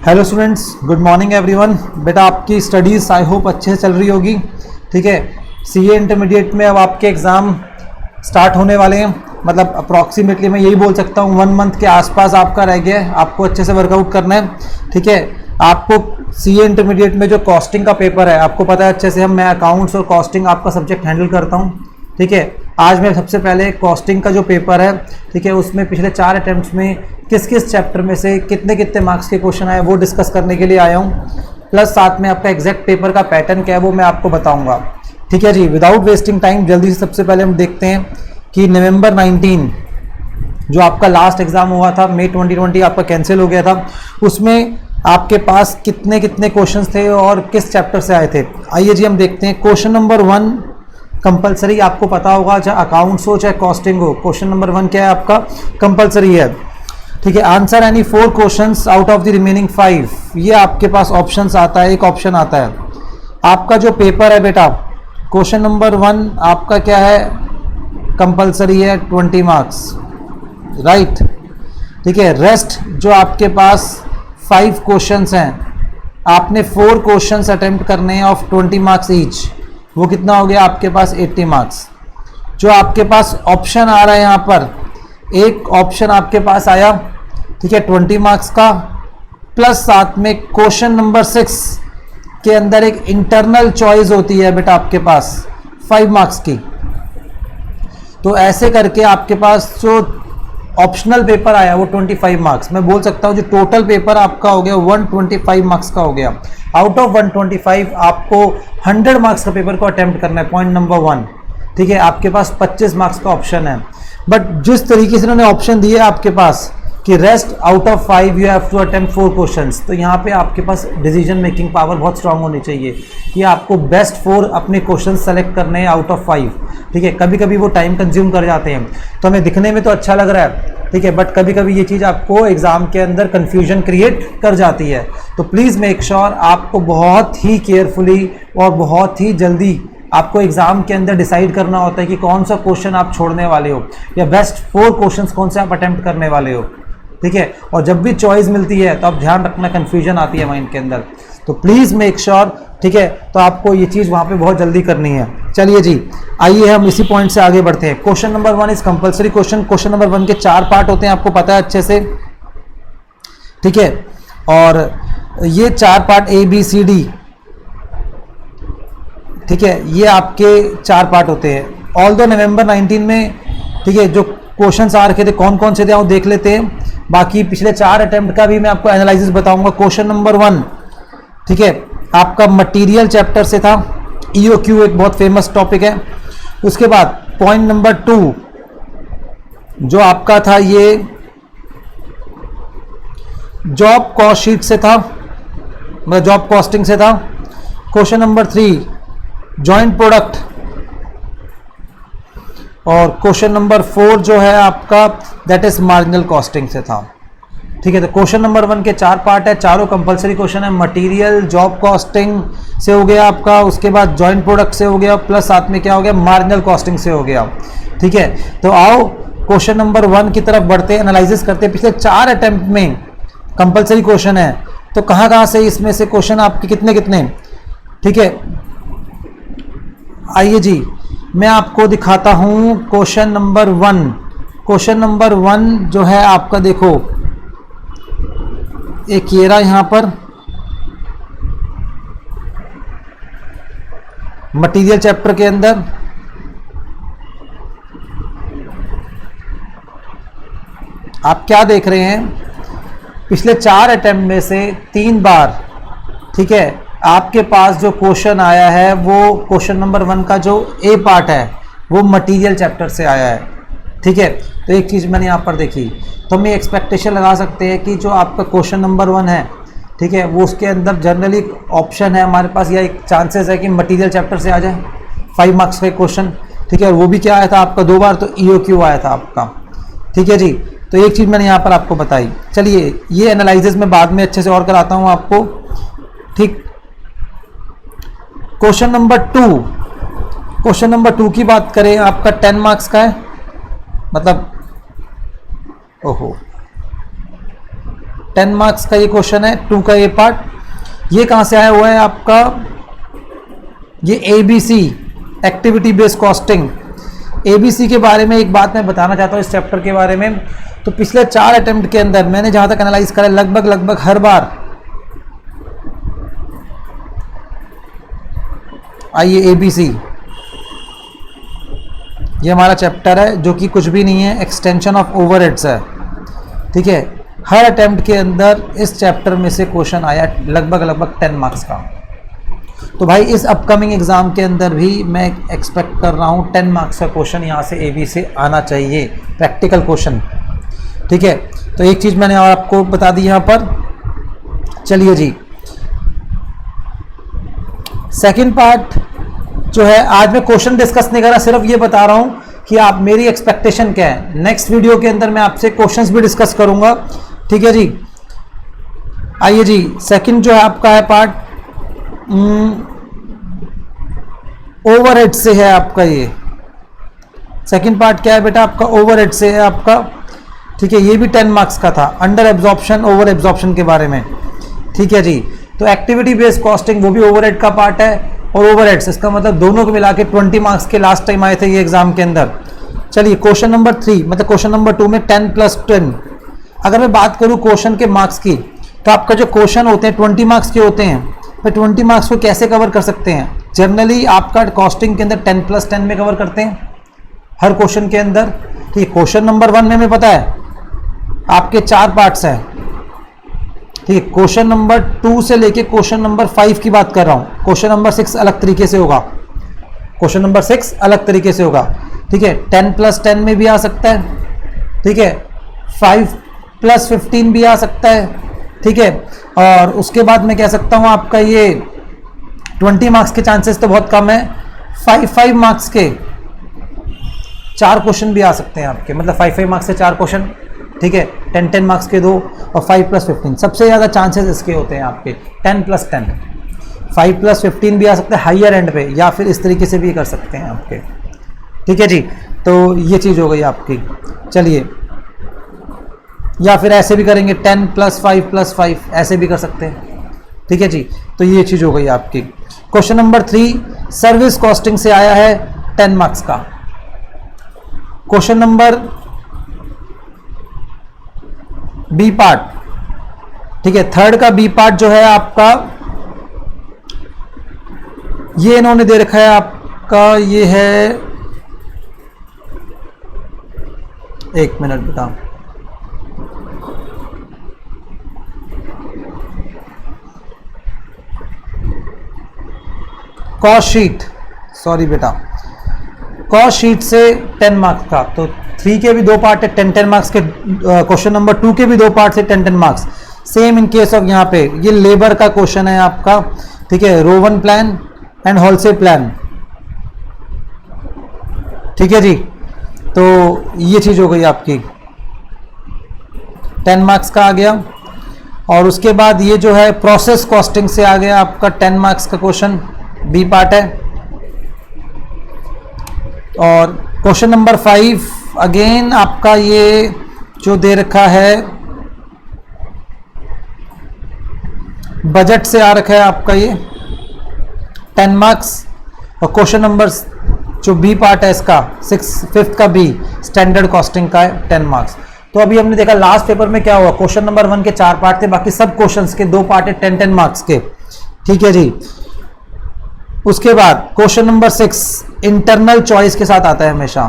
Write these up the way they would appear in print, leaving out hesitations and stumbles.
Hello students, good morning everyone. बेटा आपकी studies I hope अच्छे से चल रही होगी। ठीक है, सीए इंटरमीडिएट में अब आपके एग्ज़ाम स्टार्ट होने वाले हैं। मतलब अप्रॉक्सीमेटली मैं यही बोल सकता हूँ 1 मंथ के आसपास आपका रह गया है। आपको अच्छे से वर्कआउट करना है। ठीक है, आपको सीए इंटरमीडिएट में जो कॉस्टिंग का पेपर है, आपको पता है अच्छे से मैं अकाउंट्स और कॉस्टिंग आपका सब्जेक्ट हैंडल करता हूँ। ठीक है, आज मैं सबसे पहले कॉस्टिंग का जो पेपर है, ठीक है, उसमें पिछले 4 अटेम्प्ट्स में किस किस चैप्टर में से कितने कितने मार्क्स के क्वेश्चन आए वो डिस्कस करने के लिए आया हूँ। प्लस साथ में आपका एग्जैक्ट पेपर का पैटर्न क्या है वो मैं आपको बताऊंगा। ठीक है जी, विदाउट वेस्टिंग टाइम जल्दी से सबसे पहले हम देखते हैं कि नवंबर 19 जो आपका लास्ट एग्जाम हुआ था, मई 2020 आपका कैंसिल हो गया था, उसमें आपके पास कितने कितने क्वेश्चंस थे और किस चैप्टर से आए थे। आइए जी हम देखते हैं। क्वेश्चन नंबर 1 कंपलसरी, आपको पता होगा, चाहे अकाउंट्स हो चाहे कॉस्टिंग हो, क्वेश्चन नंबर 1 क्या है आपका, कंपलसरी है। ठीक है, answer any 4 questions out of the remaining 5, ये आपके पास ऑप्शंस आता है, एक ऑप्शन आता है। आपका जो पेपर है बेटा, क्वेश्चन नंबर 1 आपका क्या है, कंपलसरी है, 20 मार्क्स, राइट। ठीक है, रेस्ट जो आपके पास 5 क्वेश्चंस हैं, आपने 4 क्वेश्चंस अटेम्प्ट करने हैं ऑफ 20 मार्क्स ईच, वो कितना हो गया आपके पास 80 मार्क्स। जो आपके पास ऑप्शन आ रहा है यहाँ पर, एक ऑप्शन आपके पास आया, ठीक है, 20 मार्क्स का, प्लस साथ में क्वेश्चन नंबर 6 के अंदर एक इंटरनल चॉइस होती है बेटा आपके पास 5 मार्क्स की। तो ऐसे करके आपके पास जो ऑप्शनल पेपर आया वो 25 मार्क्स, मैं बोल सकता हूँ जो टोटल पेपर आपका हो गया 125 मार्क्स का हो गया। आउट ऑफ 125 आपको 100 मार्क्स का पेपर को अटेम्प्ट करना है, पॉइंट नंबर 1। ठीक है, आपके पास 25 मार्क्स का ऑप्शन है। बट जिस तरीके से उन्होंने ऑप्शन दिए आपके पास कि rest out of 5 you have to attempt 4 questions, तो यहाँ पे आपके पास डिसीजन मेकिंग पावर बहुत स्ट्रांग होनी चाहिए कि आपको बेस्ट 4 अपने क्वेश्चंस सेलेक्ट करने हैं आउट ऑफ 5। ठीक है, कभी कभी वो टाइम कंज्यूम कर जाते हैं, तो हमें दिखने में तो अच्छा लग रहा है, ठीक है, बट कभी कभी ये चीज़ आपको एग्जाम के अंदर कंफ्यूजन क्रिएट कर जाती है। तो प्लीज़ मेक श्योर आपको बहुत ही केयरफुली और बहुत ही जल्दी आपको एग्जाम के अंदर डिसाइड करना होता है कि कौन सा क्वेश्चन आप छोड़ने वाले हो या बेस्ट 4 क्वेश्चंस कौन से आप अटेम्प्ट करने वाले हो। ठीक है, और जब भी चॉइस मिलती है तो आप ध्यान रखना, कंफ्यूजन आती है माइंड के अंदर, तो प्लीज़ मेक श्योर, ठीक है, तो आपको ये चीज़ वहाँ पे बहुत जल्दी करनी है। चलिए जी, आइए हम इसी पॉइंट से आगे बढ़ते हैं। Question number 1 is compulsory question. Question number 1 के 4 पार्ट होते हैं, आपको पता है अच्छे से। ठीक है, और ये 4 पार्ट ABCD, ठीक है, ये आपके 4 पार्ट होते हैं। ऑल दो नवंबर 19 में, ठीक है, जो क्वेश्चंस आ रखे थे कौन कौन से थे वो देख लेते हैं। बाकी पिछले 4 अटेम्प्ट का भी मैं आपको एनालिसिस बताऊंगा। क्वेश्चन नंबर 1, ठीक है, आपका मटेरियल चैप्टर से था, EOQ एक बहुत फेमस टॉपिक है। उसके बाद पॉइंट नंबर 2 जो आपका था ये जॉब कॉस्ट शीट से था, मतलब जॉब कॉस्टिंग से था। क्वेश्चन नंबर 3 जॉइंट प्रोडक्ट, और क्वेश्चन नंबर 4 जो है आपका दैट इज मार्जिनल कॉस्टिंग से था। ठीक है, तो क्वेश्चन नंबर 1 के 4 पार्ट है, चारों कंपलसरी क्वेश्चन है। मटेरियल जॉब कॉस्टिंग से हो गया आपका, उसके बाद जॉइंट प्रोडक्ट से हो गया, प्लस साथ में क्या हो गया, मार्जिनल कॉस्टिंग से हो गया। ठीक है, तो आओ क्वेश्चन नंबर 1 की तरफ बढ़ते हैं, एनालिसिस करते हैं। पिछले 4 अटेम्प्ट में कंपलसरी क्वेश्चन है, तो कहाँ कहाँ से इसमें से क्वेश्चन आपके कितने कितने। ठीक है, आइए जी मैं आपको दिखाता हूं क्वेश्चन नंबर 1। क्वेश्चन नंबर 1 जो है आपका, देखो एक ये रहा यहां पर, मटेरियल चैप्टर के अंदर। आप क्या देख रहे हैं, पिछले 4 अटेम्प्ट में से 3 बार, ठीक है, आपके पास जो क्वेश्चन आया है वो क्वेश्चन नंबर 1 का जो A पार्ट है वो मटेरियल चैप्टर से आया है। ठीक है, तो एक चीज़ मैंने यहाँ पर देखी, तो हम ये एक्सपेक्टेशन लगा सकते हैं कि जो आपका क्वेश्चन नंबर 1 है, ठीक है, वो उसके अंदर जनरली ऑप्शन है हमारे पास, या एक चांसेस है कि मटेरियल चैप्टर से आ जाए 5 मार्क्स का क्वेश्चन। ठीक है, और वो भी क्या आया था आपका 2 बार, तो EOQ आया था आपका। ठीक है जी, तो एक चीज़ मैंने यहाँ पर आपको बताई। चलिए ये एनालिसिस में बाद में अच्छे से और कराता हूँ आपको। ठीक, क्वेश्चन नंबर 2, क्वेश्चन नंबर 2 की बात करें, आपका 10 मार्क्स का है, मतलब ओहो 10 मार्क्स का ये क्वेश्चन है, 2 का ये पार्ट। ये कहाँ से आया हुआ है आपका, ये ABC activity based costing. ABC के बारे में एक बात मैं बताना चाहता हूँ इस चैप्टर के बारे में। तो पिछले 4 अटेम्प्ट के अंदर मैंने जहाँ तक एनालाइज करा, लगभग हर बार, आइए ABC, ये हमारा चैप्टर है जो कि कुछ भी नहीं है, एक्सटेंशन ऑफ ओवरहेड्स है, ठीक है। हर अटेम्प्ट के अंदर इस चैप्टर में से क्वेश्चन आया लगभग 10 मार्क्स का। तो भाई इस अपकमिंग एग्जाम के अंदर भी मैं एक्सपेक्ट कर रहा हूँ 10 मार्क्स का क्वेश्चन यहाँ से AB से आना चाहिए, प्रैक्टिकल क्वेश्चन, ठीक है। तो एक चीज़ मैंने आपको बता दी यहाँ पर। चलिए जी, सेकंड पार्ट जो है, आज मैं क्वेश्चन डिस्कस नहीं कर रहा, सिर्फ ये बता रहा हूँ कि आप मेरी एक्सपेक्टेशन क्या है। नेक्स्ट वीडियो के अंदर मैं आपसे क्वेश्चंस भी डिस्कस करूंगा, ठीक है जी। आइए जी, सेकंड जो है आपका है पार्ट, ओवरहेड से है आपका। ये सेकंड पार्ट क्या है बेटा आपका, ओवरहेड से है आपका, ठीक है। ये भी 10 मार्क्स का था, अंडर एब्जॉर्प्शन ओवर एब्जॉर्प्शन के बारे में, ठीक है जी। तो एक्टिविटी बेस्ड कॉस्टिंग वो भी ओवरहेड का पार्ट है, और ओवरहेड्स, इसका मतलब दोनों को मिला के 20 मार्क्स के लास्ट टाइम आए थे ये एग्जाम के अंदर। चलिए क्वेश्चन नंबर 3, मतलब क्वेश्चन नंबर 2 में 10 + 10। अगर मैं बात करूं क्वेश्चन के मार्क्स की, तो आपका जो क्वेश्चन होते हैं 20 मार्क्स के होते हैं। तो 20 मार्क्स को कैसे कवर कर सकते हैं, जनरली आपका कॉस्टिंग के अंदर 10 + 10 में कवर करते हैं हर क्वेश्चन के अंदर, ठीक है। क्वेश्चन नंबर 1 में हमें पता है आपके 4 पार्ट्स हैं, ठीक है। क्वेश्चन नंबर 2 से लेके क्वेश्चन नंबर 5 की बात कर रहा हूँ। क्वेश्चन नंबर 6 अलग तरीके से होगा, क्वेश्चन नंबर 6 अलग तरीके से होगा, ठीक है। 10 + 10 में भी आ सकता है, ठीक है। 5 + 15 भी आ सकता है, ठीक है। और उसके बाद मैं कह सकता हूँ आपका ये 20 मार्क्स के चांसेस तो बहुत कम है, 5 मार्क्स के 4 क्वेश्चन भी आ सकते हैं आपके, मतलब 5 मार्क्स से 4 क्वेश्चन, ठीक है। 10 मार्क्स के 2 और 5 + 15, सबसे ज़्यादा चांसेस इसके होते हैं आपके 10 + 10। 5 + 15 भी आ सकता है हाइयर एंड पे, या फिर इस तरीके से भी कर सकते हैं आपके, ठीक है जी। तो ये चीज़ हो गई आपकी। चलिए, या फिर ऐसे भी करेंगे 10 + 5 + 5, ऐसे भी कर सकते हैं, ठीक है जी। तो ये चीज़ हो गई आपकी। क्वेश्चन नंबर 3 सर्विस कॉस्टिंग से आया है 10 मार्क्स का। क्वेश्चन नंबर बी पार्ट, ठीक है, थर्ड का बी पार्ट जो है आपका, ये इन्होंने दे रखा है आपका, ये है, एक मिनट बेटा, कॉस्ट शीट, सॉरी बेटा, कॉस्ट शीट से 10 मार्क्स का। तो 3 के भी 2 पार्ट है 10 मार्क्स के, क्वेश्चन नंबर 2 के भी 2 पार्ट से 10 marks. Same in case of यहाँ पे ये लेबर का क्वेश्चन है आपका, ठीक है, Rowan plan and wholesale plan, ठीक है जी। तो ये चीज़ हो गई आपकी, 10 मार्क्स का आ गया। और उसके बाद ये जो है प्रोसेस कॉस्टिंग से आ गया आपका 10 मार्क्स का क्वेश्चन, बी पार्ट है। और क्वेश्चन नंबर 5 अगेन आपका ये जो दे रखा है बजट से आ रखा है आपका ये 10 मार्क्स। और क्वेश्चन नंबर जो बी पार्ट है इसका 5th का बी स्टैंडर्ड कॉस्टिंग का है 10 मार्क्स। तो अभी हमने देखा लास्ट पेपर में क्या हुआ, क्वेश्चन नंबर 1 के 4 पार्ट थे, बाकी सब क्वेश्चंस के 2 पार्ट है 10 मार्क्स के, ठीक है जी। उसके बाद क्वेश्चन नंबर 6 इंटरनल चॉइस के साथ आता है हमेशा।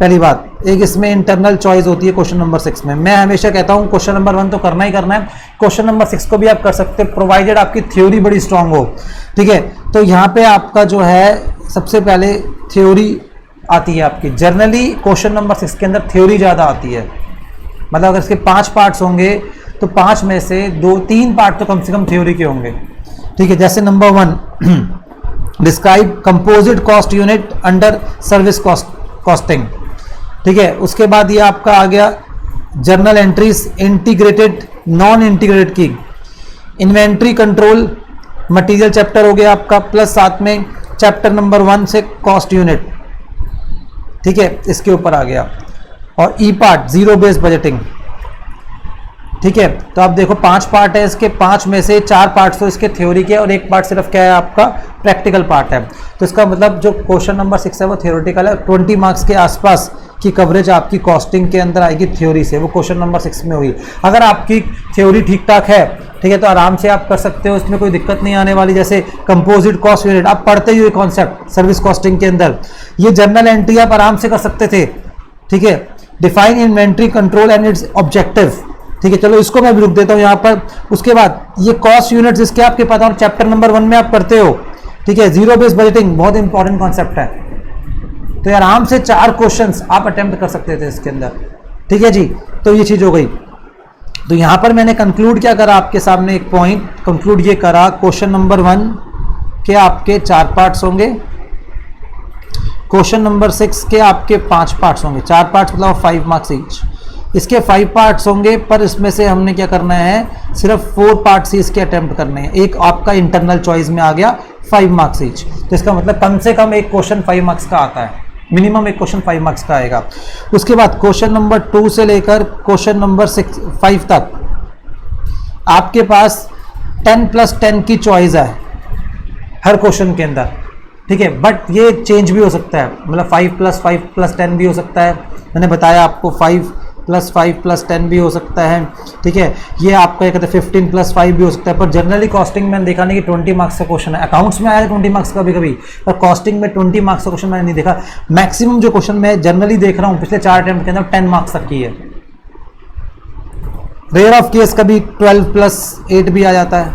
पहली बात, एक इसमें इंटरनल चॉइस होती है क्वेश्चन नंबर 6 में। मैं हमेशा कहता हूं क्वेश्चन नंबर 1 तो करना ही करना है, क्वेश्चन नंबर 6 को भी आप कर सकते हैं, प्रोवाइडेड आपकी थ्योरी बड़ी स्ट्रांग हो, ठीक है। तो यहाँ पे आपका जो है सबसे पहले थ्योरी आती है आपकी। जनरली क्वेश्चन नंबर 6 के अंदर थ्योरी ज़्यादा आती है, मतलब अगर इसके 5 पार्ट्स होंगे तो 5 में से 2-3 पार्ट तो कम से कम थ्योरी के होंगे, ठीक है। जैसे number 1 describe composite cost unit under service costing, ठीक है। उसके बाद ये आपका आ गया journal entries, integrated non integrated की, इन्वेंट्री कंट्रोल मटेरियल चैप्टर हो गया आपका, प्लस साथ में चैप्टर नंबर 1 से कॉस्ट यूनिट, ठीक है, इसके ऊपर आ गया। और ई पार्ट जीरो बेस्ड बजटिंग, ठीक है। तो आप देखो 5 पार्ट है इसके, 5 में से 4 पार्ट तो इसके थ्योरी के और 1 पार्ट सिर्फ क्या है आपका प्रैक्टिकल पार्ट है। तो इसका मतलब जो क्वेश्चन नंबर 6 है वो थ्योरेटिकल है। 20 मार्क्स के आसपास की कवरेज आपकी कॉस्टिंग के अंदर आएगी थ्योरी से, वो क्वेश्चन नंबर 6 में होगी। अगर आपकी थ्योरी ठीक ठाक है, ठीक है, तो आराम से आप कर सकते हो, इसमें कोई दिक्कत नहीं आने वाली। जैसे कंपोजिट कॉस्ट यूनिट आप पढ़ते ही हुए कॉन्सेप्ट सर्विस कॉस्टिंग के अंदर, ये जर्नल एंट्री आप आराम से कर सकते थे, ठीक है। Define inventory control and it's objective, ठीक है। चलो इसको मैं भी रुक देता हूं यहां पर। उसके बाद ये कॉस्ट यूनिट्स इसके आपके पता हो, चैप्टर नंबर 1 में आप करते हो, ठीक है। जीरो बेस्ड बजटिंग बहुत इंपॉर्टेंट कॉन्सेप्ट है, तो ये आराम से 4 क्वेश्चंस आप अटेम्प्ट कर सकते थे इसके अंदर, ठीक है जी। तो ये चीज हो गई। तो यहां पर मैंने कंक्लूड क्या करा आपके सामने, एक पॉइंट कंक्लूड ये करा, क्वेश्चन नंबर 1 के आपके 4 पार्ट्स होंगे, क्वेश्चन नंबर 6 के आपके 5 पार्ट्स होंगे। 4 पार्ट्स मतलब 5 मार्क्स ईच, इसके 5 पार्ट्स होंगे, पर इसमें से हमने क्या करना है, सिर्फ 4 पार्ट्स ही इसके अटेम्प्ट करने हैं। एक आपका इंटरनल चॉइस में आ गया 5 मार्क्स ईच, तो इसका मतलब कम से कम एक क्वेश्चन 5 मार्क्स का आता है, मिनिमम एक क्वेश्चन 5 मार्क्स का आएगा। उसके बाद क्वेश्चन नंबर 2 से लेकर क्वेश्चन नंबर 5 तक आपके पास 10+10 की चॉइस है हर क्वेश्चन के अंदर, ठीक है। बट ये चेंज भी हो सकता है, मतलब 5+5+10 भी हो सकता है। मैंने बताया आपको 5+5+10 भी हो सकता है, ठीक है। ये आपका कहते हैं 15+5 भी हो सकता है। पर जनरली कॉस्टिंग में देखा नहीं कि 20 मार्क्स का क्वेश्चन है। अकाउंट्स में आया 20 मार्क्स का कभी, पर कॉस्टिंग में 20 मार्क्स का क्वेश्चन मैंने नहीं देखा। मैक्सिमम जो क्वेश्चन मैं जनरली देख रहा हूँ पिछले 4 अटेम्प्ट के अंदर 10 मार्क्स तक की है। रेयर ऑफ केस कभी 12+8 भी आ जाता है,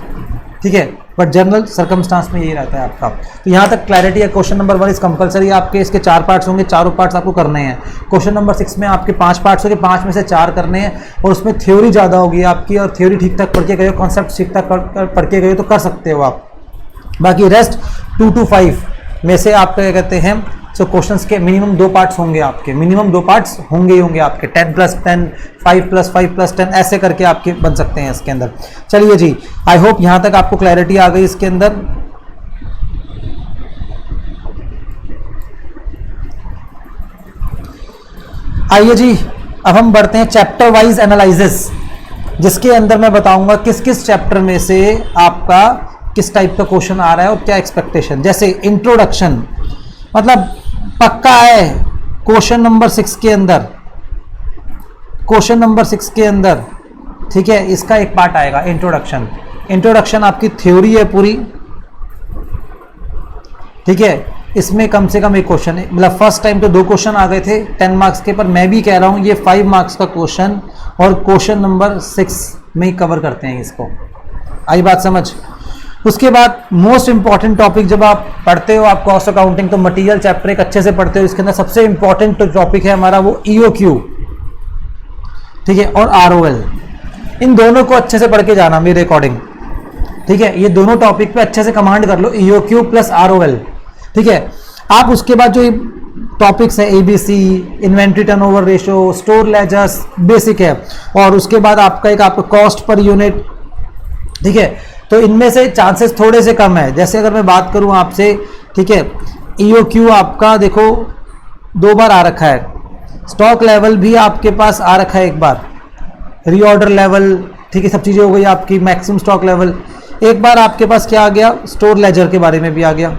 ठीक है, बट जनरल सर्कमस्टांस में यही रहता है आपका। तो यहाँ तक क्लैरिटी है। क्वेश्चन नंबर 1 इज कंपलसरी, आपके इसके 4 पार्ट्स होंगे, चारों पार्ट्स आपको करने हैं। क्वेश्चन नंबर 6 में आपके 5 पार्ट्स होंगे, 5 में से 4 करने हैं, और उसमें थ्योरी ज़्यादा होगी आपकी, और थ्योरी ठीक ठाक पढ़ के गए हो, कॉन्सेप्ट ठीक ठाक पढ़ के गए हो तो कर सकते हो आप। बाकी रेस्ट 2 to 5 में से आपका क्या कहते हैं, सो क्वेश्चंस के मिनिमम 2 पार्ट्स होंगे आपके, मिनिमम 2 पार्ट्स होंगे ही होंगे आपके। 10+10, 5+5+10 ऐसे करके आपके बन सकते हैं इसके अंदर। चलिए जी, आई होप यहां तक आपको क्लैरिटी आ गई इसके अंदर। आइए जी, अब हम बढ़ते हैं चैप्टर वाइज एनालिसिस, जिसके अंदर मैं बताऊंगा किस किस चैप्टर में से आपका किस टाइप का क्वेश्चन आ रहा है और क्या एक्सपेक्टेशन। जैसे इंट्रोडक्शन, मतलब पक्का है क्वेश्चन नंबर 6 के अंदर, क्वेश्चन नंबर 6 के अंदर, ठीक है, इसका एक पार्ट आएगा इंट्रोडक्शन। इंट्रोडक्शन आपकी थ्योरी है पूरी, ठीक है। इसमें कम से कम एक क्वेश्चन है, मतलब फर्स्ट टाइम तो 2 क्वेश्चन आ गए थे 10 मार्क्स के, पर मैं भी कह रहा हूं ये 5 मार्क्स का क्वेश्चन और क्वेश्चन नंबर 6 में ही कवर करते हैं इसको। आई बात समझ। उसके बाद मोस्ट इंपॉर्टेंट टॉपिक जब आप पढ़ते हो, आप कॉस्ट अकाउंटिंग, तो मटेरियल चैप्टर एक अच्छे से पढ़ते हो। इसके अंदर सबसे इंपॉर्टेंट टॉपिक है हमारा वो EOQ, ठीक है, और ROL। इन दोनों को अच्छे से पढ़ के जाना मेरे अकॉर्डिंग, ठीक है। ये दोनों टॉपिक पे अच्छे से कमांड कर लो, EOQ प्लस ROL, ठीक है। आप उसके बाद जो टॉपिक्स है ABC, inventory turnover ratio, store ledgers, basic है, और उसके बाद आपका कॉस्ट पर यूनिट, ठीक है। तो इनमें से चांसेस थोड़े से कम है। जैसे अगर मैं बात करूं आपसे, ठीक है, EOQ आपका देखो 2 बार आ रखा है, स्टॉक लेवल भी आपके पास आ रखा है एक बार, रीऑर्डर लेवल, ठीक है, सब चीज़ें हो गई आपकी, मैक्सिमम स्टॉक लेवल। एक बार आपके पास क्या आ गया, स्टोर लेजर के बारे में भी आ गया,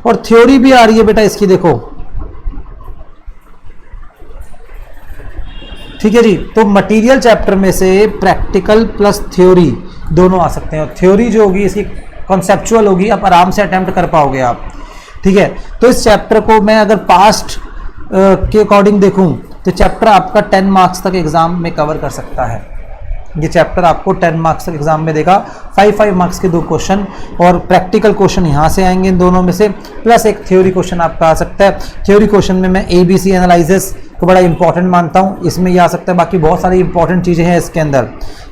और थ्योरी भी आ रही है बेटा इसकी, देखो, ठीक है जी। तो मटेरियल चैप्टर में से प्रैक्टिकल प्लस थ्योरी दोनों आ सकते हैं, और थ्योरी जो होगी इसकी कॉन्सेप्चुअल होगी, आप आराम से अटेम्प्ट कर पाओगे आप, ठीक है। तो इस चैप्टर को मैं अगर पास्ट के अकॉर्डिंग देखूं तो चैप्टर आपका 10 मार्क्स तक एग्जाम में कवर कर सकता है। ये चैप्टर आपको 10 मार्क्स तक एग्जाम में देगा, 5 मार्क्स के 2 क्वेश्चन, और प्रैक्टिकल क्वेश्चन यहाँ से आएंगे इन दोनों में से, प्लस एक थ्योरी क्वेश्चन आपका आ सकता है। थ्योरी क्वेश्चन में मैं ABC एनालिसिस को बड़ा इंपॉर्टेंट मानता हूँ, इसमें ये आ सकता है। बाकी बहुत सारी इंपॉर्टेंट चीज़ें हैं इसके अंदर।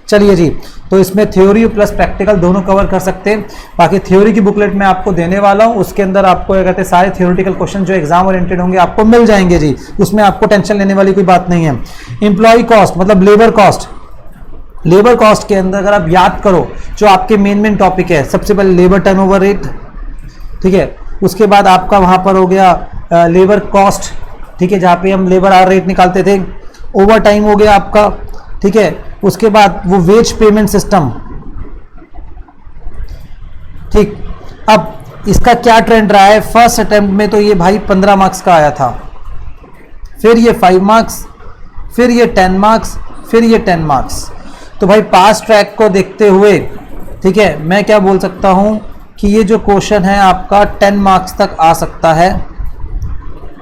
चलिए जी, तो इसमें थ्योरी प्लस प्रैक्टिकल दोनों कवर कर सकते हैं। बाकी थ्योरी की बुकलेट मैं आपको देने वाला हूँ, उसके अंदर आपको क्या कहते हैं सारे थ्योरेटिकल क्वेश्चन जो एग्जाम ओरिएंटेड होंगे आपको मिल जाएंगे जी, उसमें आपको टेंशन लेने वाली कोई बात नहीं है। एम्प्लॉय कॉस्ट मतलब लेबर कॉस्ट, लेबर कॉस्ट के अंदर अगर आप याद करो जो आपके मेन टॉपिक है, सबसे पहले लेबर टर्नओवर रेट, ठीक है। उसके बाद आपका वहाँ पर हो गया लेबर कॉस्ट, ठीक है, जहाँ पे हम लेबर आवर रेट निकालते थे। ओवर टाइम हो गया आपका, ठीक है। उसके बाद वो वेज पेमेंट सिस्टम। ठीक, अब इसका क्या ट्रेंड रहा है, फर्स्ट अटेम्प्ट में तो ये भाई 15 मार्क्स का आया था, फिर ये 5 मार्क्स, फिर ये 10 मार्क्स, फिर ये 10 मार्क्स। तो भाई पास ट्रैक को देखते हुए, ठीक है, मैं क्या बोल सकता हूं कि ये जो क्वेश्चन है आपका 10 मार्क्स तक आ सकता है।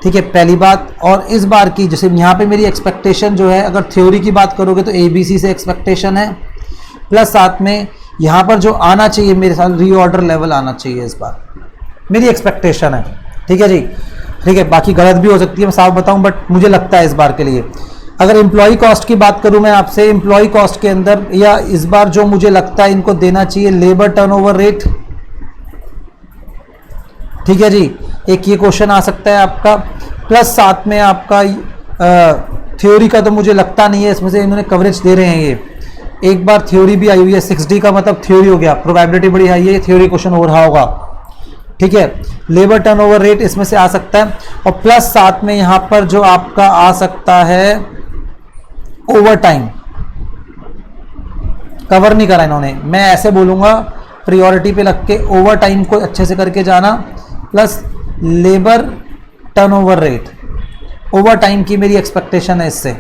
ठीक है, पहली बात। और इस बार की जैसे यहाँ पे मेरी एक्सपेक्टेशन जो है, अगर थ्योरी की बात करोगे तो ABC से एक्सपेक्टेशन है, प्लस साथ में यहाँ पर जो आना चाहिए मेरे साथ रीऑर्डर लेवल आना चाहिए इस बार, मेरी एक्सपेक्टेशन है। ठीक है जी, ठीक है, बाकी गलत भी हो सकती है, मैं साफ बताऊं, बट मुझे लगता है इस बार के लिए। अगर एम्प्लॉय कॉस्ट की बात करूं मैं आपसे, एम्प्लॉय कॉस्ट के अंदर या इस बार जो मुझे लगता है इनको देना चाहिए लेबर टर्नओवर रेट। ठीक है जी, एक ये क्वेश्चन आ सकता है आपका, प्लस साथ में आपका थ्योरी का तो मुझे लगता नहीं है इसमें से इन्होंने कवरेज दे रहे हैं। ये एक बार थ्योरी भी आई हुई है, 6D का मतलब थ्योरी हो गया, प्रोबेबिलिटी बड़ी हाई है, ये थ्योरी क्वेश्चन हो रहा होगा। ठीक है, लेबर टर्नओवर रेट इसमें से आ सकता है, और प्लस साथ में यहां पर जो आपका आ सकता है ओवर टाइम, कवर नहीं करा इन्होंने, मैं ऐसे बोलूंगा प्रायोरिटी पे लग के ओवर टाइम को अच्छे से करके जाना, plus labour turnover rate, over time की मेरी एक्सपेक्टेशन है इससे।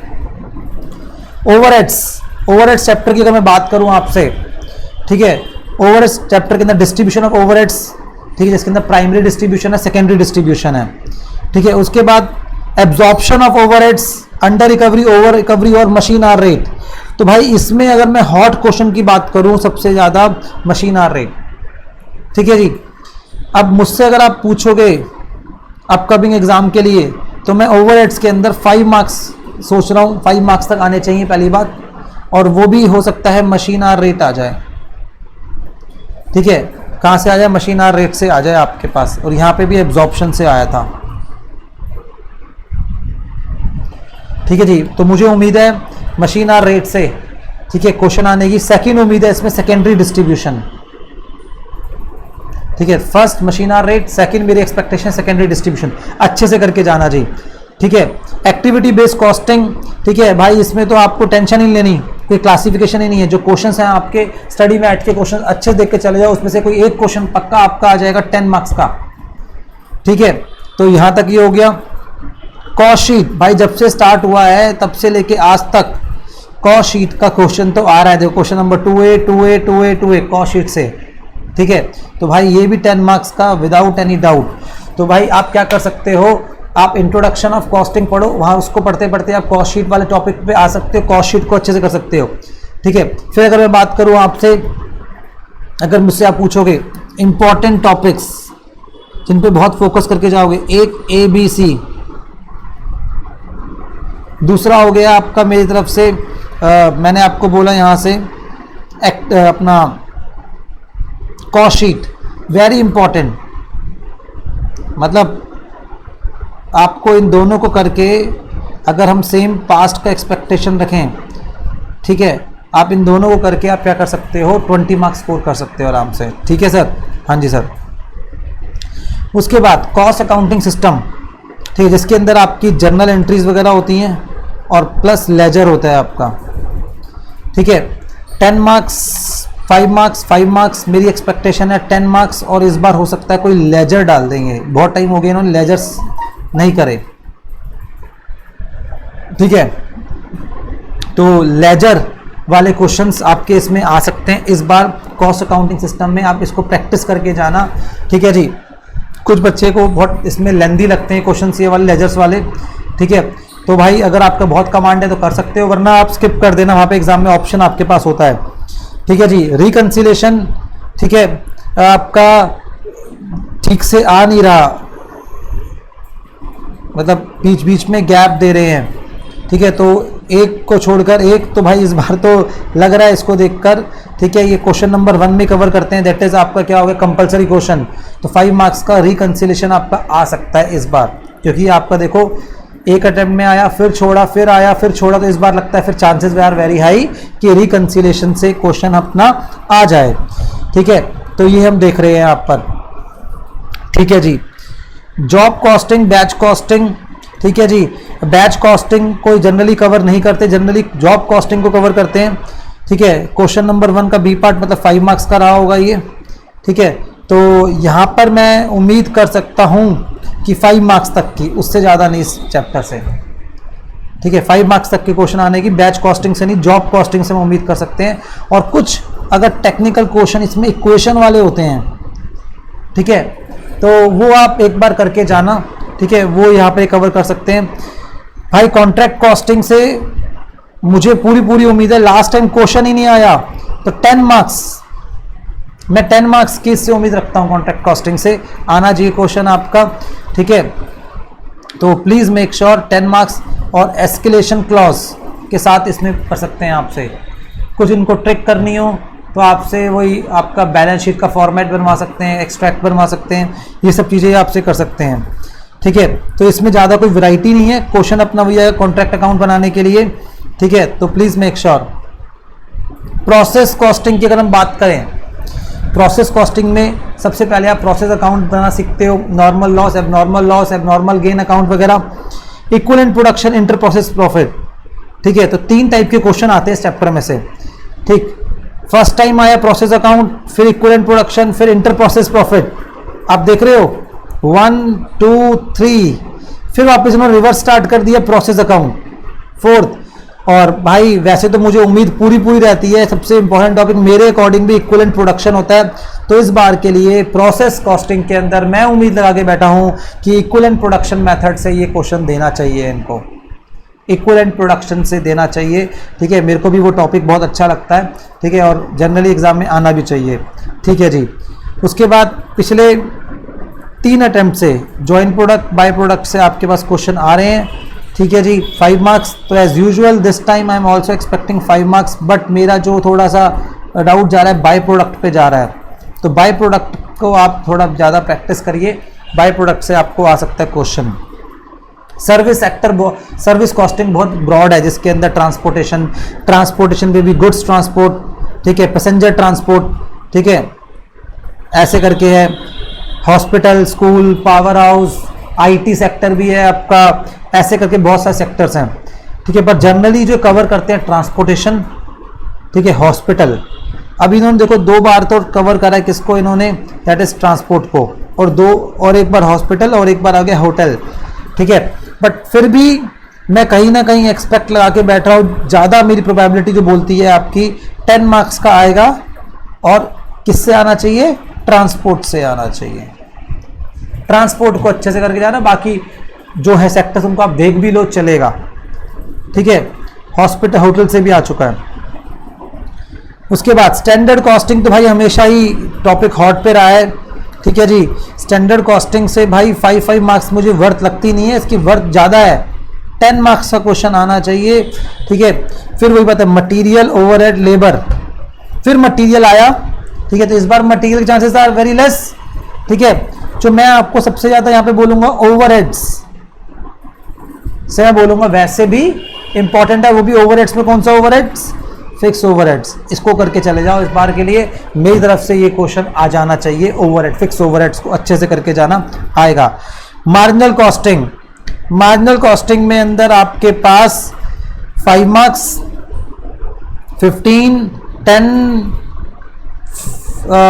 ओवरहेड्स चैप्टर की अगर मैं बात करूं आपसे, ठीक है, ओवरहेड्स चैप्टर के अंदर डिस्ट्रीब्यूशन ऑफ ओवरहेड्स, ठीक है, जिसके अंदर प्राइमरी डिस्ट्रीब्यूशन है, सेकेंडरी डिस्ट्रीब्यूशन है। ठीक है, उसके बाद absorption of overheads, under recovery, over recovery और मशीन आर रेट। तो भाई इसमें अगर मैं हॉट क्वेश्चन की बात करूं सबसे ज्यादा मशीन आर रेट। ठीक है जी, अब मुझसे अगर आप पूछोगे अपकमिंग एग्जाम के लिए, तो मैं ओवरहेड्स के अंदर 5 मार्क्स सोच रहा हूं, 5 मार्क्स तक आने चाहिए पहली बात, और वो भी हो सकता है मशीन आर रेट आ जाए। ठीक है, कहां से आ जाए, मशीन आर रेट से आ जाए आपके पास, और यहां पे भी एब्जॉर्प्शन से आया था। ठीक है जी, तो मुझे उम्मीद है मशीन आर रेट से, ठीक है, क्वेश्चन आने की। सेकंड उम्मीद है इसमें सेकेंडरी डिस्ट्रीब्यूशन। ठीक है, first machine hour rate, second मेरी एक्सपेक्टेशन सेकेंडरी डिस्ट्रीब्यूशन, अच्छे से करके जाना जी। ठीक है, एक्टिविटी बेस्ड कॉस्टिंग, ठीक है भाई, इसमें तो आपको टेंशन ही नहीं लेनी, कोई क्लासिफिकेशन ही नहीं है। जो क्वेश्चंस हैं आपके स्टडी मैट के क्वेश्चन अच्छे देख के चले जाओ, उसमें से कोई एक क्वेश्चन पक्का आपका आ जाएगा 10 मार्क्स का। ठीक है, तो यहां तक ये हो गया। कॉस्ट शीट भाई जब से स्टार्ट हुआ है तब से लेके आज तक कॉस्ट शीट का क्वेश्चन तो आ रहा है। देखो question number 2A cost sheet से। ठीक है, तो भाई ये भी 10 मार्क्स का विदाउट एनी डाउट। तो भाई आप क्या कर सकते हो, आप इंट्रोडक्शन ऑफ कॉस्टिंग पढ़ो, वहां उसको पढ़ते पढ़ते आप कॉस्ट शीट वाले टॉपिक पे आ सकते हो, कॉस्ट शीट को अच्छे से कर सकते हो। ठीक है, फिर अगर मैं बात करूं आपसे, अगर मुझसे आप पूछोगे इंपॉर्टेंट टॉपिक्स जिन पे बहुत फोकस करके जाओगे, एक ABC, दूसरा हो गया आपका मेरी तरफ से मैंने आपको बोला यहां से अपना कॉस्ट शीट, वेरी इंपॉर्टेंट। मतलब आपको इन दोनों को करके अगर हम सेम पास्ट का एक्सपेक्टेशन रखें, ठीक है, आप इन दोनों को करके आप क्या कर सकते हो, 20 मार्क्स स्कोर कर सकते हो आराम से। ठीक है सर, हाँ जी सर। उसके बाद कॉस्ट अकाउंटिंग सिस्टम, ठीक है, जिसके अंदर आपकी जर्नल एंट्रीज वगैरह होती हैं और प्लस लेजर होता है आपका। ठीक है, 10 मार्क्स, 5 मार्क्स, 5 मार्क्स मेरी एक्सपेक्टेशन है 10 मार्क्स, और इस बार हो सकता है कोई लेजर डाल देंगे, बहुत टाइम हो गया इन्होंने लेजर्स नहीं करे। ठीक है, तो लेजर वाले क्वेश्चंस आपके इसमें आ सकते हैं इस बार कॉस्ट अकाउंटिंग सिस्टम में, आप इसको प्रैक्टिस करके जाना। ठीक है जी, कुछ बच्चे को बहुत इसमें लेंदी लगते हैं क्वेश्चंस ये वाले लेजर्स वाले। ठीक है, तो भाई अगर आपका बहुत कमांड है तो कर सकते हो, वरना आप स्किप कर देना, वहां पे एग्जाम में ऑप्शन आपके पास होता है। ठीक है जी, रिकंसिलेशन, ठीक है, आपका ठीक से आ नहीं रहा, मतलब बीच बीच में गैप दे रहे हैं। ठीक है, तो एक को छोड़कर एक, तो भाई इस बार तो लग रहा है इसको देखकर, ठीक है, ये क्वेश्चन नंबर 1 में कवर करते हैं, दैट इज आपका क्या होगा, कंपलसरी क्वेश्चन। तो 5 मार्क्स का रिकंसिलेशन आपका आ सकता है इस बार, क्योंकि आपका देखो एक अटेम्प्ट में आया, फिर छोड़ा, फिर आया, फिर छोड़ा, तो इस बार लगता है फिर चांसेस आर वेरी हाई कि रिकंसिलेशन से क्वेश्चन अपना आ जाए। ठीक है, तो ये हम देख रहे हैं यहाँ पर। ठीक है जी, जॉब कॉस्टिंग, बैच कॉस्टिंग, ठीक है जी। बैच कॉस्टिंग कोई जनरली कवर नहीं करते, जनरली जॉब कॉस्टिंग को कवर करते हैं। ठीक है, क्वेश्चन नंबर 1 का बी पार्ट मतलब 5 मार्क्स का रहा होगा ये। ठीक है, तो यहाँ पर मैं उम्मीद कर सकता हूँ कि 5 मार्क्स तक की, उससे ज़्यादा नहीं इस चैप्टर से। ठीक है, 5 मार्क्स तक के क्वेश्चन आने की बैच कॉस्टिंग से नहीं, जॉब कॉस्टिंग से हम उम्मीद कर सकते हैं। और कुछ अगर टेक्निकल क्वेश्चन इसमें इक्वेशन वाले होते हैं, ठीक है, तो वो आप एक बार करके जाना। ठीक है, वो यहाँ पे कवर कर सकते हैं भाई। कॉन्ट्रैक्ट कॉस्टिंग से मुझे पूरी उम्मीद है, लास्ट टाइम क्वेश्चन ही नहीं आया, तो 10 मार्क्स, मैं 10 मार्क्स की इससे उम्मीद रखता हूँ। कॉन्ट्रैक्ट कॉस्टिंग से आना चाहिए क्वेश्चन आपका। ठीक है, तो प्लीज़ मेक श्योर 10 मार्क्स और एस्केलेशन क्लॉज के साथ इसमें कर सकते हैं आपसे। कुछ इनको ट्रिक करनी हो तो आपसे वही आपका बैलेंस शीट का फॉर्मेट बनवा सकते हैं, एक्सट्रैक्ट बनवा सकते हैं, ये सब चीज़ें आपसे कर सकते हैं। ठीक है, तो इसमें ज़्यादा कोई वैरायटी नहीं है, क्वेश्चन अपना वही है कॉन्ट्रैक्ट अकाउंट बनाने के लिए। ठीक है, तो please make sure. Process costing की अगर हम बात करें, प्रोसेस कॉस्टिंग में सबसे पहले आप प्रोसेस अकाउंट बनाना सीखते हो, normal loss, abnormal gain account वगैरह, equivalent production, inter process profit. ठीक है, तो 3 टाइप के क्वेश्चन आते हैं इस चैप्टर में से। ठीक, फर्स्ट टाइम आया प्रोसेस अकाउंट, फिर इक्विवेलेंट प्रोडक्शन, फिर इंटर प्रोसेस प्रॉफिट। आप देख रहे हो 1 2 3, फिर वापस उन्होंने रिवर्स स्टार्ट कर दिया प्रोसेस अकाउंट 4th। और भाई वैसे तो मुझे उम्मीद पूरी रहती है, सबसे इंपॉर्टेंट टॉपिक मेरे अकॉर्डिंग भी इक्विवेलेंट प्रोडक्शन होता है। तो इस बार के लिए प्रोसेस कॉस्टिंग के अंदर मैं उम्मीद लगा के बैठा हूं कि इक्विवेलेंट प्रोडक्शन मेथड से ये क्वेश्चन देना चाहिए, इनको इक्विवेलेंट प्रोडक्शन से देना चाहिए। ठीक है, मेरे को भी वो टॉपिक बहुत अच्छा लगता है। ठीक है, और जनरली एग्जाम में आना भी चाहिए। ठीक है जी। उसके बाद पिछले 3 अटेम्प्ट से जॉइंट प्रोडक्ट, बाय प्रोडक्ट से आपके पास क्वेश्चन आ रहे हैं। ठीक है जी, 5 मार्क्स। तो as usual this time I am also expecting 5 marks, but मेरा जो थोड़ा सा डाउट जा रहा है बाय प्रोडक्ट पे जा रहा है, तो बाय प्रोडक्ट को आप थोड़ा ज़्यादा प्रैक्टिस करिए, बाय प्रोडक्ट से आपको आ सकता है question. Service sector, service costing बहुत ब्रॉड है, जिसके अंदर ट्रांसपोर्टेशन पे भी गुड्स ट्रांसपोर्ट, ठीक है, पैसेंजर ट्रांसपोर्ट, ठीक है, ऐसे करके है, hospital, school, power house, IT sector भी है आपका, ऐसे करके बहुत सारे सेक्टर्स हैं। ठीक है, पर जनरली जो कवर करते हैं ट्रांसपोर्टेशन, ठीक है, हॉस्पिटल। अब इन्होंने देखो 2 बार तो कवर करा है किसको, इन्होंने, दैट इज ट्रांसपोर्ट को, और एक बार हॉस्पिटल और एक बार आ गया होटल। ठीक है, बट फिर भी मैं कहीं ना कहीं एक्सपेक्ट लगा के बैठ रहा हूँ, ज़्यादा मेरी प्रोबेबिलिटी जो बोलती है आपकी 10 मार्क्स का आएगा, और किससे आना चाहिए, ट्रांसपोर्ट से आना चाहिए। ट्रांसपोर्ट को अच्छे से करके जाना, बाकी जो है सेक्टर्स उनको आप देख भी लो, चलेगा। ठीक है, हॉस्पिटल, होटल से भी आ चुका है। उसके बाद स्टैंडर्ड कॉस्टिंग, तो भाई हमेशा ही टॉपिक हॉट पे रहा है। ठीक है जी, स्टैंडर्ड कॉस्टिंग से भाई 5 मार्क्स मुझे वर्थ लगती नहीं है, इसकी वर्थ ज़्यादा है, 10 मार्क्स का क्वेश्चन आना चाहिए। ठीक है, फिर वही बात है, मटीरियल, ओवरहेड, लेबर, फिर मटीरियल आया। ठीक है, तो इस बार मटीरियल के चांसेस आर वेरी लेस। ठीक है, जो मैं आपको सबसे ज़्यादा यहाँ पे बोलूँगा ओवरहेड्स से मैं बोलूँगा, वैसे भी इंपॉर्टेंट है वो भी ओवरहेड्स में। कौन सा ओवरहेड्स, फिक्स ओवरहेड्स, इसको करके चले जाओ। इस बार के लिए मेरी तरफ से ये क्वेश्चन आ जाना चाहिए, ओवरहेड, फिक्स ओवरहेड्स को अच्छे से करके जाना आएगा। मार्जिनल कॉस्टिंग, मार्जिनल कॉस्टिंग में अंदर आपके पास 5 मार्क्स, 15, 10,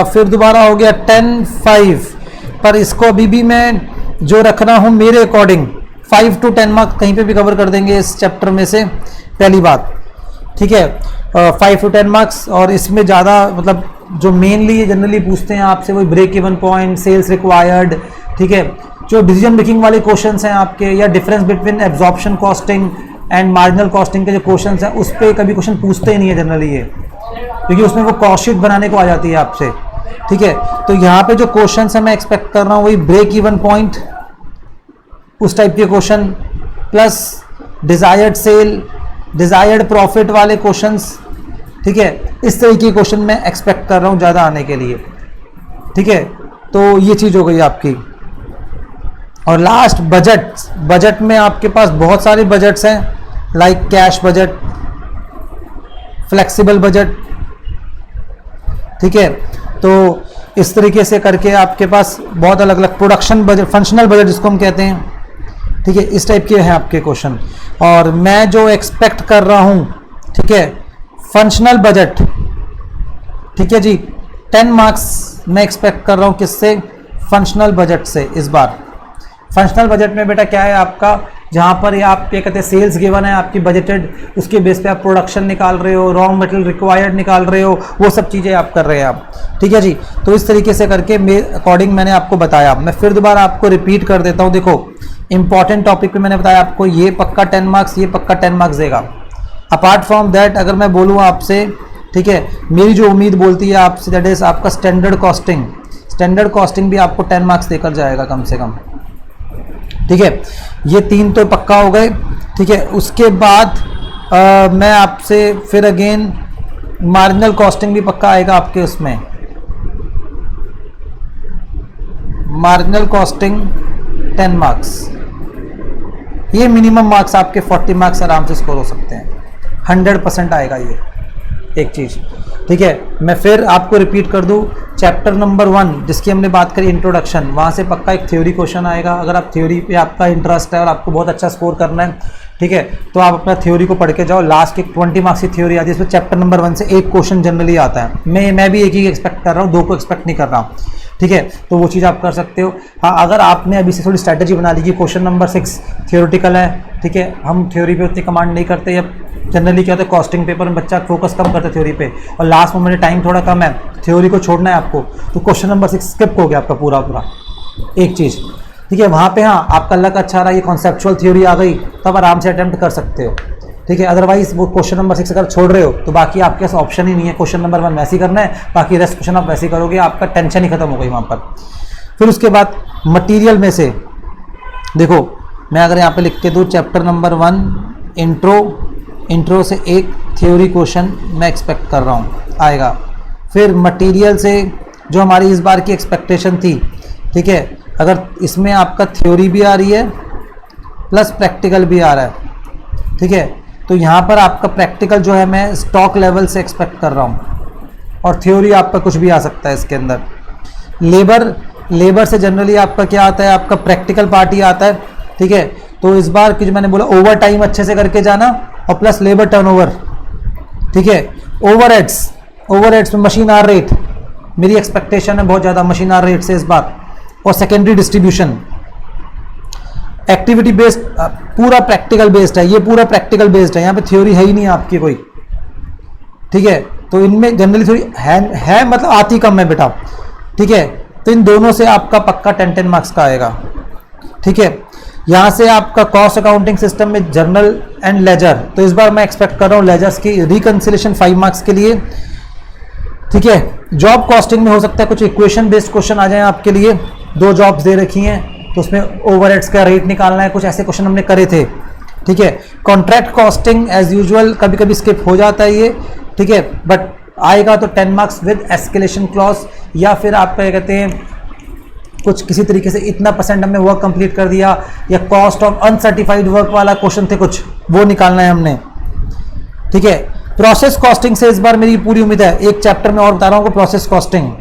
फिर दोबारा हो गया 10, 5, पर इसको अभी भी मैं जो रखना हूँ मेरे अकॉर्डिंग 5 to 10 मार्क्स कहीं पे भी कवर कर देंगे इस चैप्टर में से, पहली बात। ठीक है, 5 to 10 मार्क्स, और इसमें ज़्यादा मतलब जो मेनली जनरली पूछते हैं आपसे वही break even point, sales required, ठीक है, जो डिसीजन मेकिंग वाले क्वेश्चंस हैं आपके, या difference between absorption costing and marginal costing के जो क्वेश्चंस हैं उस पर कभी क्वेश्चन पूछते ही नहीं है जनरली ये, क्योंकि उसमें वो कॉस्ट शीट बनाने को आ जाती है आपसे। ठीक है, तो यहाँ पे जो क्वेश्चन है मैं एक्सपेक्ट कर रहा हूँ वही ब्रेक इवन पॉइंट, उस टाइप के question, plus desired sale, desired profit वाले क्वेश्चंस। ठीक है, इस तरीके के क्वेश्चन मैं एक्सपेक्ट कर रहा हूँ ज़्यादा आने के लिए। ठीक है, तो ये चीज़ हो गई आपकी। और लास्ट बजट, बजट में आपके पास बहुत सारे बजट्स हैं, like cash budget, flexible budget. ठीक है, तो इस तरीके से करके आपके पास बहुत अलग अलग, प्रोडक्शन बजट, फंक्शनल बजट जिसको हम कहते हैं। ठीक है, इस टाइप के हैं आपके क्वेश्चन। और मैं जो एक्सपेक्ट कर रहा हूँ, ठीक है, फंक्शनल बजट, ठीक है जी, 10 मार्क्स मैं एक्सपेक्ट कर रहा हूँ किससे, फंक्शनल बजट से इस बार। फंक्शनल बजट में बेटा क्या है आपका, जहाँ पर ये आप क्या कहते हैं सेल्स गिवन है आपकी बजटेड, उसके बेस पे आप प्रोडक्शन निकाल रहे हो, रॉ मटेरियल रिक्वायर्ड निकाल रहे हो, वो सब चीज़ें आप कर रहे हैं आप, ठीक है जी। तो इस तरीके से करके अकॉर्डिंग मैंने आपको बताया। मैं फिर दोबारा आपको रिपीट कर देता हूँ। देखो इंपॉर्टेंट टॉपिक पे मैंने बताया आपको, ये पक्का 10 मार्क्स, ये पक्का 10 मार्क्स देगा। अपार्ट फ्रॉम दैट अगर मैं बोलूँ आपसे, ठीक है, मेरी जो उम्मीद बोलती है आपसे, दैट इज आपका स्टैंडर्ड कॉस्टिंग, स्टैंडर्ड कॉस्टिंग भी आपको 10 मार्क्स देकर जाएगा कम से कम, ठीक है। ये 3 तो पक्का हो गए, ठीक है। उसके बाद मैं आपसे फिर अगेन मार्जिनल कॉस्टिंग भी पक्का आएगा आपके उसमें, मार्जिनल कॉस्टिंग 10 मार्क्स, ये मिनिमम मार्क्स आपके 40 मार्क्स आराम से स्कोर हो सकते हैं, 100% आएगा ये एक चीज़, ठीक है। मैं फिर आपको रिपीट कर दूं, चैप्टर नंबर 1 जिसकी हमने बात करी इंट्रोडक्शन, वहाँ से पक्का एक थ्योरी क्वेश्चन आएगा। अगर आप थ्योरी पे आपका इंटरेस्ट है और आपको बहुत अच्छा स्कोर करना है, ठीक है, तो आप अपना थ्योरी को पढ़ के जाओ। लास्ट की 20 मार्क्स की थ्योरी आती है, इसमें चैप्टर नंबर 1 से एक क्वेश्चन जनरली आता है। मैं भी एक ही एक्सपेक्ट कर रहा हूँ, 2 को एक्सपेक्ट नहीं कर रहा हूँ, ठीक है। तो वो चीज़ आप कर सकते हो। हाँ, अगर आपने अभी से थोड़ी स्ट्रैटेजी बना ली कि क्वेश्चन नंबर 6 थियोरेटिकल है, ठीक है, हम थ्योरी पे उतनी कमांड नहीं करते, या जनरली क्या होता है कॉस्टिंग पेपर में बच्चा फोकस कम करता है थ्योरी पे, और लास्ट में मेरे टाइम थोड़ा कम है, थ्योरी को छोड़ना है आपको, तो क्वेश्चन नंबर 6 स्किप हो गया आपका पूरा एक चीज़, ठीक है। वहाँ पे हाँ आपका लक अच्छा रहा, ये कॉन्सेप्चुअल थ्योरी आ गई, तब आराम से अटेम्प्ट कर सकते हो, ठीक है। अदरवाइज वो क्वेश्चन नंबर 6 अगर छोड़ रहे हो तो बाकी आपके पास ऑप्शन ही नहीं है, क्वेश्चन नंबर 1 वैसे ही करना है, बाकी रेस्ट क्वेश्चन आप वैसे ही करोगे, आपका टेंशन ही खत्म हो गई वहाँ पर। फिर उसके बाद मटीरियल में से देखो, मैं अगर यहाँ पे लिख के दूँ चैप्टर नंबर 1 इंट्रो से एक थ्योरी क्वेश्चन मैं एक्सपेक्ट कर रहा हूँ आएगा। फिर मटेरियल से जो हमारी इस बार की एक्सपेक्टेशन थी, ठीक है, अगर इसमें आपका थ्योरी भी आ रही है प्लस प्रैक्टिकल भी आ रहा है, ठीक है, तो यहाँ पर आपका प्रैक्टिकल जो है मैं स्टॉक लेवल से एक्सपेक्ट कर रहा हूँ, और थ्योरी आपका कुछ भी आ सकता है इसके अंदर। लेबर से जनरली आपका क्या आता है, आपका प्रैक्टिकल पार्ट ही आता है, ठीक है। तो इस बार की जो मैंने बोला ओवर टाइम अच्छे से करके जाना, और प्लस लेबर टर्नओवर, ठीक है। ओवरहेड्स में मशीन आर रेट मेरी एक्सपेक्टेशन है बहुत ज़्यादा मशीन आर रेट से इस बार, और सेकेंडरी डिस्ट्रीब्यूशन। एक्टिविटी बेस्ड पूरा प्रैक्टिकल बेस्ड है, ये पूरा प्रैक्टिकल बेस्ड है, यहाँ पे थ्योरी है ही नहीं आपकी कोई, ठीक है। तो इनमें जनरली थोड़ी है मतलब आती कम है बेटा, ठीक है। तो इन दोनों से आपका पक्का 10 मार्क्स का आएगा, ठीक है। यहाँ से आपका कॉस्ट अकाउंटिंग सिस्टम में जर्नल एंड लेजर, तो इस बार मैं एक्सपेक्ट कर रहा हूँ लेजर्स की रिकंसिलेशन 5 मार्क्स के लिए, ठीक है। जॉब कॉस्टिंग में हो सकता है कुछ इक्वेशन बेस्ड क्वेश्चन आ जाए आपके लिए, 2 जॉब्स दे रखी हैं तो उसमें ओवरहेड्स का रेट निकालना है, कुछ ऐसे क्वेश्चन हमने करे थे, ठीक है। कॉन्ट्रैक्ट कॉस्टिंग एज यूजुअल कभी कभी स्किप हो जाता है ये, ठीक है, बट आएगा तो 10 मार्क्स विद एस्केलेशन क्लॉज, या फिर आप क्या कहते हैं कुछ किसी तरीके से इतना % हमने वर्क कंप्लीट कर दिया, या कॉस्ट ऑफ अनसर्टिफाइड वर्क वाला क्वेश्चन थे कुछ, वो निकालना है हमने, ठीक है। प्रोसेस कॉस्टिंग से इस बार मेरी पूरी उम्मीद है, एक चैप्टर में और बता रहा हूँ प्रोसेस कॉस्टिंग,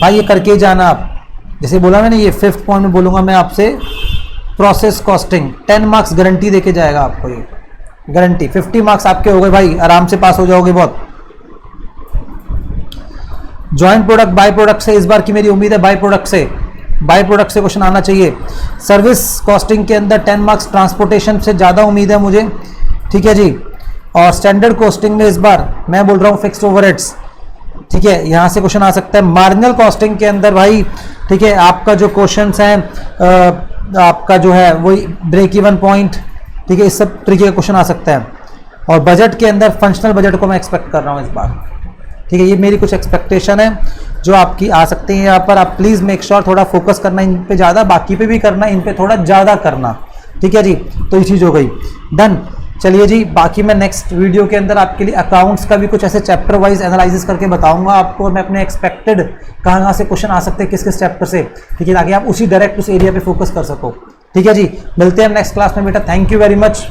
भाई ये करके ही जाना आप, जैसे बोला मैंने ये 5th पॉइंट में बोलूँगा मैं आपसे, प्रोसेस कॉस्टिंग 10 मार्क्स गारंटी देके जाएगा आपको, ये गारंटी 50 मार्क्स आपके हो गए भाई, आराम से पास हो जाओगे बहुत। जॉइंट प्रोडक्ट बाय प्रोडक्ट से इस बार की मेरी उम्मीद है, बाय प्रोडक्ट से क्वेश्चन आना चाहिए। सर्विस कॉस्टिंग के अंदर 10 मार्क्स, ट्रांसपोर्टेशन से ज़्यादा उम्मीद है मुझे, ठीक है जी। और स्टैंडर्ड कॉस्टिंग में इस बार मैं बोल रहा हूँ फिक्स्ड ओवरहेड्स, ठीक है, यहाँ से क्वेश्चन आ सकता है। मार्जिनल कॉस्टिंग के अंदर भाई, ठीक है, आपका जो क्वेश्चंस हैं आपका जो है वही ब्रेक इवन पॉइंट, ठीक है, इस सब तरीके का क्वेश्चन आ सकता है। और बजट के अंदर फंक्शनल बजट को मैं एक्सपेक्ट कर रहा हूँ इस बार, ठीक है। ये मेरी कुछ एक्सपेक्टेशन है जो आपकी आ सकती है यहाँ पर। आप प्लीज़ मेक श्योर थोड़ा फोकस करना इन पे ज़्यादा, बाकी पे भी करना, इन पे थोड़ा ज़्यादा करना, ठीक है जी। तो ये चीज़ हो गई डन। चलिए जी, बाकी मैं नेक्स्ट वीडियो के अंदर आपके लिए अकाउंट्स का भी कुछ ऐसे चैप्टर वाइज एनालिसिस करके बताऊंगा आपको, मैं अपने एक्सपेक्टेड कहाँ से क्वेश्चन आ सकते हैं किस किस चैप्टर से, ठीक है, ताकि आप उसी डायरेक्ट उस एरिया पे फोकस कर सको, ठीक है जी। मिलते हैं नेक्स्ट क्लास में बेटा, थैंक यू वेरी मच।